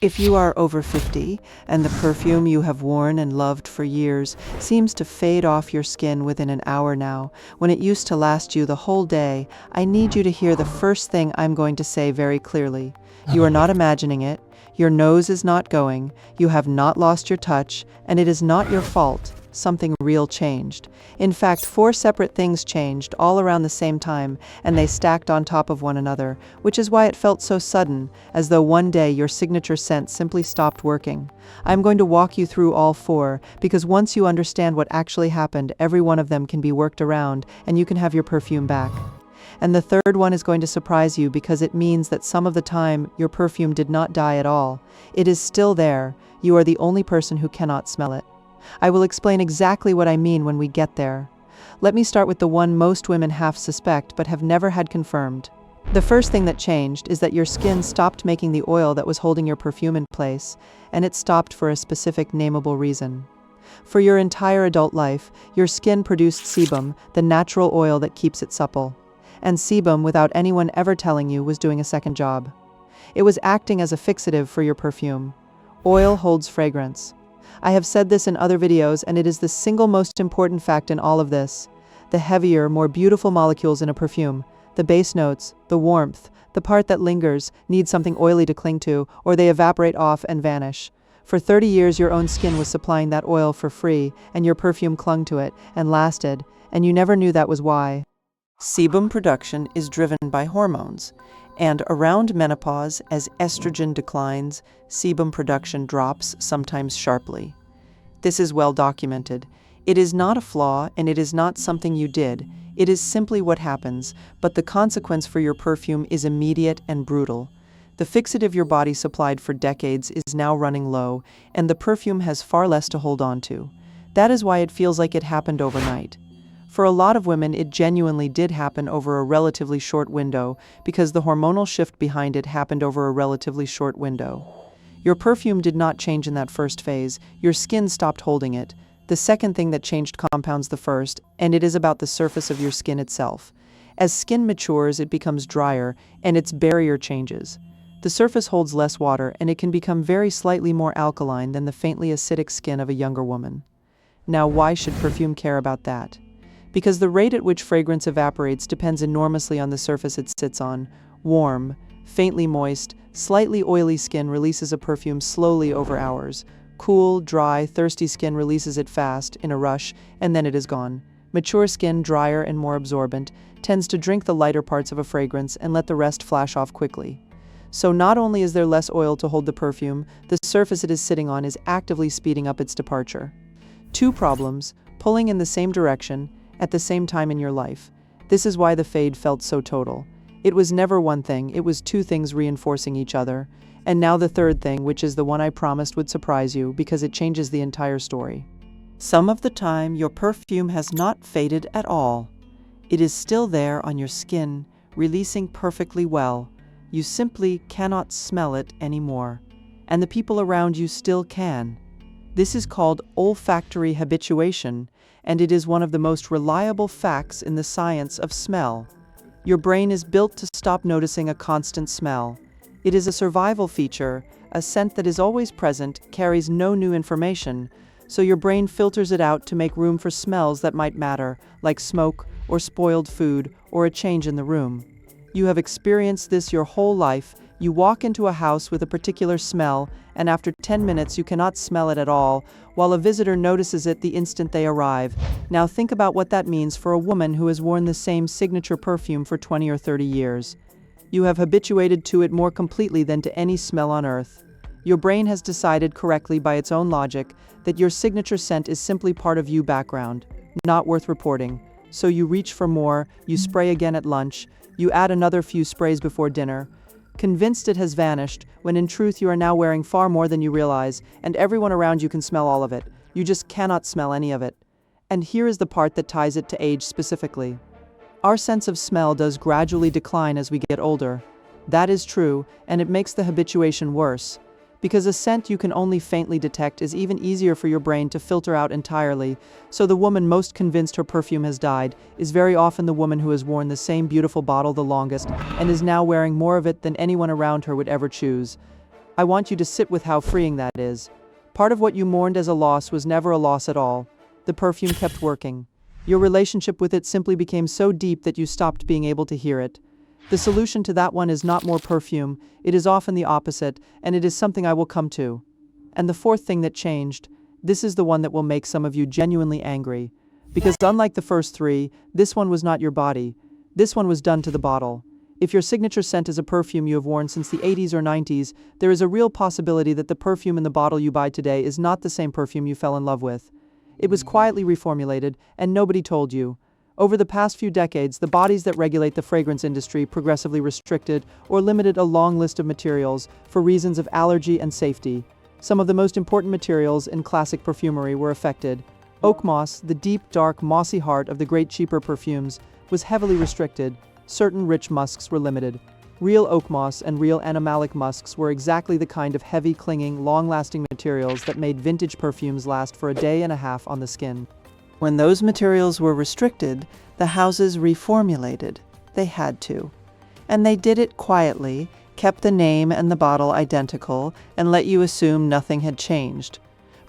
If you are over 50 and the perfume you have worn and loved for years seems to fade off your skin within an hour now, when it used to last you the whole day, I need you to hear the first thing I'm going to say very clearly. You are not imagining it, your nose is not going, you have not lost your touch, and it is not your fault. Something real changed. In fact, 4 separate things changed all around the same time, and they stacked on top of one another, which is why it felt so sudden, as though one day your signature scent simply stopped working. I'm going to walk you through all 4, because once you understand what actually happened, every one of them can be worked around, and you can have your perfume back. And the third one is going to surprise you because it means that some of the time, your perfume did not die at all. It is still there. You are the only person who cannot smell it. I will explain exactly what I mean when we get there. Let me start with the one most women half suspect but have never had confirmed. The first thing that changed is that your skin stopped making the oil that was holding your perfume in place, and it stopped for a specific nameable reason. For your entire adult life, your skin produced sebum, the natural oil that keeps it supple. And sebum, without anyone ever telling you, was doing a second job. It was acting as a fixative for your perfume. Oil holds fragrance. I have said this in other videos, and it is the single most important fact in all of this. The heavier, more beautiful molecules in a perfume, the base notes, the warmth, the part that lingers, need something oily to cling to, or they evaporate off and vanish. For 30 years, your own skin was supplying that oil for free, and your perfume clung to it, and lasted, and you never knew that was why. Sebum production is driven by hormones, and around menopause, as estrogen declines, sebum production drops, sometimes sharply. This is well documented. It is not a flaw, and it is not something you did. It is simply what happens, but the consequence for your perfume is immediate and brutal. The fixative your body supplied for decades is now running low, and the perfume has far less to hold on to. That is why it feels like it happened overnight. For a lot of women, it genuinely did happen over a relatively short window, because the hormonal shift behind it happened over a relatively short window. Your perfume did not change in that first phase, your skin stopped holding it. The second thing that changed compounds the first, and it is about the surface of your skin itself. As skin matures, it becomes drier, and its barrier changes. The surface holds less water, and it can become very slightly more alkaline than the faintly acidic skin of a younger woman. Now, why should perfume care about that? Because the rate at which fragrance evaporates depends enormously on the surface it sits on. Warm, faintly moist, slightly oily skin releases a perfume slowly over hours. Cool, dry, thirsty skin releases it fast, in a rush, and then it is gone. Mature skin, drier and more absorbent, tends to drink the lighter parts of a fragrance and let the rest flash off quickly. So not only is there less oil to hold the perfume, the surface it is sitting on is actively speeding up its departure. 2 problems, pulling in the same direction, at the same time in your life. This is why the fade felt so total. It was never one thing, it was 2 things reinforcing each other. And now the third thing, which is the one I promised would surprise you, because it changes the entire story. Some of the time, your perfume has not faded at all. It is still there on your skin, releasing perfectly well. You simply cannot smell it anymore. And the people around you still can. This is called olfactory habituation, and it is one of the most reliable facts in the science of smell. Your brain is built to stop noticing a constant smell. It is a survival feature, a scent that is always present, carries no new information, so your brain filters it out to make room for smells that might matter, like smoke, or spoiled food, or a change in the room. You have experienced this your whole life. You walk into a house with a particular smell, and after 10 minutes you cannot smell it at all, while a visitor notices it the instant they arrive. Now think about what that means for a woman who has worn the same signature perfume for 20 or 30 years. You have habituated to it more completely than to any smell on earth. Your brain has decided correctly by its own logic that your signature scent is simply part of you background, not worth reporting. So you reach for more, you spray again at lunch, you add another few sprays before dinner, convinced it has vanished, when in truth you are now wearing far more than you realize, and everyone around you can smell all of it. You just cannot smell any of it. And here is the part that ties it to age specifically. Our sense of smell does gradually decline as we get older. That is true, and it makes the habituation worse. Because a scent you can only faintly detect is even easier for your brain to filter out entirely, so the woman most convinced her perfume has died is very often the woman who has worn the same beautiful bottle the longest and is now wearing more of it than anyone around her would ever choose. I want you to sit with how freeing that is. Part of what you mourned as a loss was never a loss at all. The perfume kept working. Your relationship with it simply became so deep that you stopped being able to hear it. The solution to that one is not more perfume, it is often the opposite, and it is something I will come to. And the fourth thing that changed, this is the one that will make some of you genuinely angry. Because unlike the first three, this one was not your body. This one was done to the bottle. If your signature scent is a perfume you have worn since the 80s or 90s, there is a real possibility that the perfume in the bottle you buy today is not the same perfume you fell in love with. It was quietly reformulated, and nobody told you. Over the past few decades, the bodies that regulate the fragrance industry progressively restricted or limited a long list of materials for reasons of allergy and safety. Some of the most important materials in classic perfumery were affected. Oak moss, the deep, dark, mossy heart of the great cheaper perfumes, was heavily restricted. Certain rich musks were limited. Real oak moss and real animalic musks were exactly the kind of heavy, clinging, long-lasting materials that made vintage perfumes last for a day and a half on the skin. When those materials were restricted, the houses reformulated. They had to. And they did it quietly, kept the name and the bottle identical, and let you assume nothing had changed.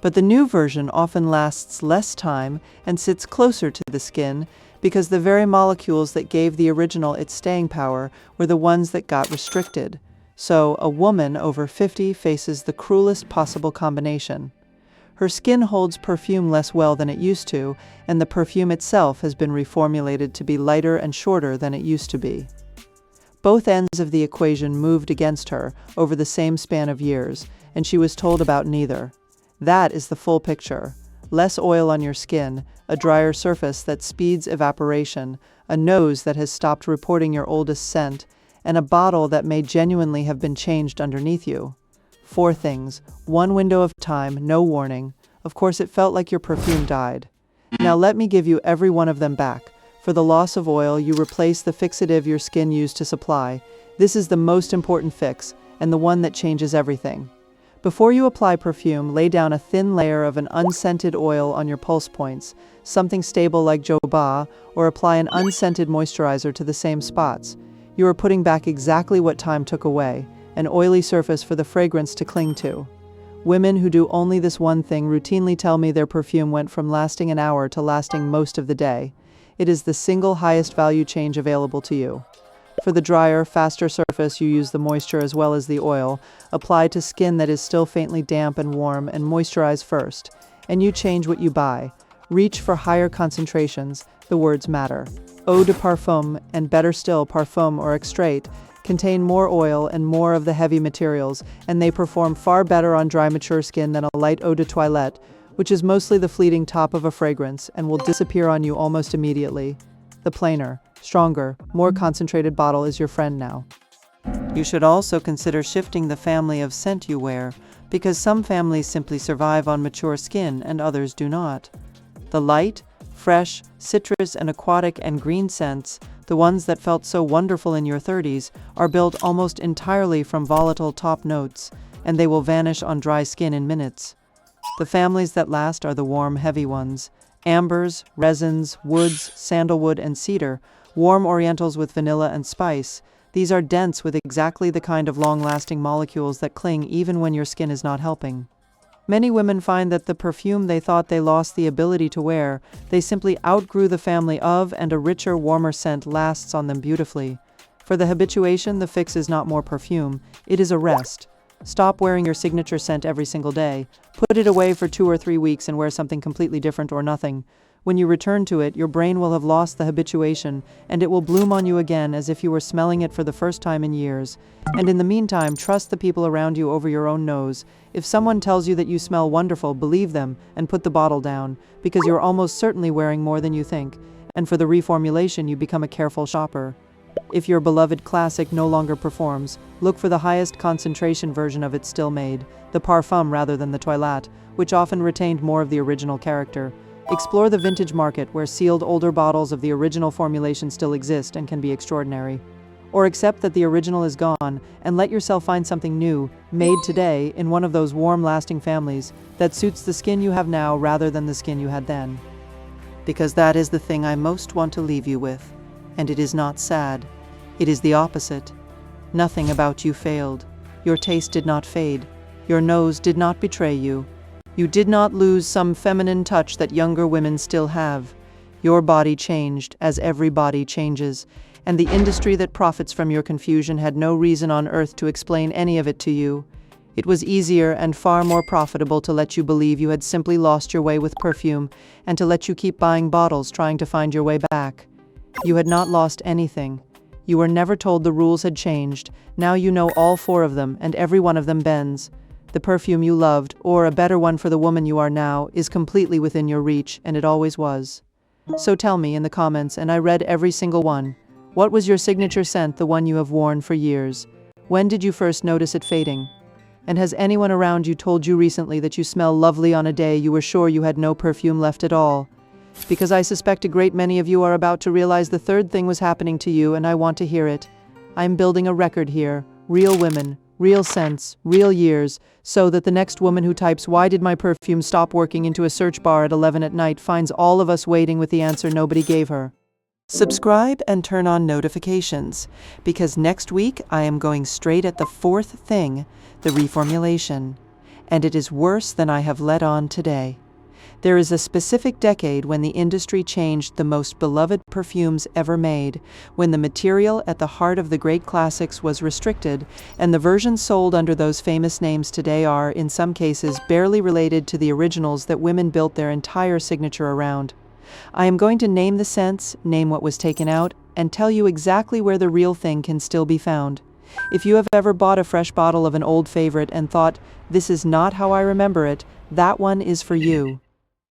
But the new version often lasts less time and sits closer to the skin because the very molecules that gave the original its staying power were the ones that got restricted. So, a woman over 50 faces the cruelest possible combination. Her skin holds perfume less well than it used to, and the perfume itself has been reformulated to be lighter and shorter than it used to be. Both ends of the equation moved against her over the same span of years, and she was told about neither. That is the full picture. Less oil on your skin, a drier surface that speeds evaporation, a nose that has stopped reporting your oldest scent, and a bottle that may genuinely have been changed underneath you. 4 things, 1 window of time, no warning. Of course, it felt like your perfume died. Now let me give you every one of them back. For the loss of oil, you replace the fixative your skin used to supply. This is the most important fix, and the one that changes everything. Before you apply perfume, lay down a thin layer of an unscented oil on your pulse points, something stable like jojoba, or apply an unscented moisturizer to the same spots. You are putting back exactly what time took away, an oily surface for the fragrance to cling to. Women who do only this one thing routinely tell me their perfume went from lasting an hour to lasting most of the day. It is the single highest value change available to you. For the drier, faster surface, you use the moisture as well as the oil. Apply to skin that is still faintly damp and warm, and moisturize first. And you change what you buy. Reach for higher concentrations. The words matter. Eau de parfum, and better still, parfum or extrait, contain more oil and more of the heavy materials, and they perform far better on dry, mature skin than a light eau de toilette, which is mostly the fleeting top of a fragrance and will disappear on you almost immediately. The plainer, stronger, more concentrated bottle is your friend now. You should also consider shifting the family of scent you wear, because some families simply survive on mature skin and others do not. The light, fresh, citrus and aquatic and green scents, the ones that felt so wonderful in your 30s, are built almost entirely from volatile top notes, and they will vanish on dry skin in minutes. The families that last are the warm, heavy ones. Ambers, resins, woods, sandalwood, and cedar, warm orientals with vanilla and spice. These are dense with exactly the kind of long-lasting molecules that cling even when your skin is not helping. Many women find that the perfume they thought they lost the ability to wear, they simply outgrew the family of, and a richer, warmer scent lasts on them beautifully. For the habituation, the fix is not more perfume, it is a rest. Stop wearing your signature scent every single day. Put it away for 2 or 3 weeks and wear something completely different or nothing. When you return to it, your brain will have lost the habituation, and it will bloom on you again as if you were smelling it for the first time in years. And in the meantime, trust the people around you over your own nose. If someone tells you that you smell wonderful, believe them and put the bottle down, because you're almost certainly wearing more than you think. And for the reformulation, you become a careful shopper. If your beloved classic no longer performs, look for the highest concentration version of it still made, the Perfume rather than the Toilette, which often retained more of the original character. Explore the vintage market where sealed older bottles of the original formulation still exist and can be extraordinary. Or accept that the original is gone and let yourself find something new, made today, in one of those warm, lasting families that suits the skin you have now rather than the skin you had then. Because that is the thing I most want to leave you with. And it is not sad. It is the opposite. Nothing about you failed. Your taste did not fade. Your nose did not betray you. You did not lose some feminine touch that younger women still have. Your body changed, as every body changes, and the industry that profits from your confusion had no reason on earth to explain any of it to you. It was easier and far more profitable to let you believe you had simply lost your way with perfume, and to let you keep buying bottles trying to find your way back. You had not lost anything. You were never told the rules had changed. Now you know all 4 of them, and every one of them bends. The perfume you loved, or a better one for the woman you are now, is completely within your reach, and it always was. So tell me in the comments, and I read every single one. What was your signature scent, the one you have worn for years? When did you first notice it fading? And has anyone around you told you recently that you smell lovely on a day you were sure you had no perfume left at all? Because I suspect a great many of you are about to realize the 3rd thing was happening to you, and I want to hear it. I'm building a record here. Real women, real scents, real years, so that the next woman who types "Why did my perfume stop working?" into a search bar at 11 at night finds all of us waiting with the answer nobody gave her. Subscribe and turn on notifications, because next week I am going straight at the 4th thing, the reformulation. And it is worse than I have let on today. There is a specific decade when the industry changed the most beloved perfumes ever made, when the material at the heart of the great classics was restricted, and the versions sold under those famous names today are, in some cases, barely related to the originals that women built their entire signature around. I am going to name the scents, name what was taken out, and tell you exactly where the real thing can still be found. If you have ever bought a fresh bottle of an old favorite and thought, "This is not how I remember it," that one is for you.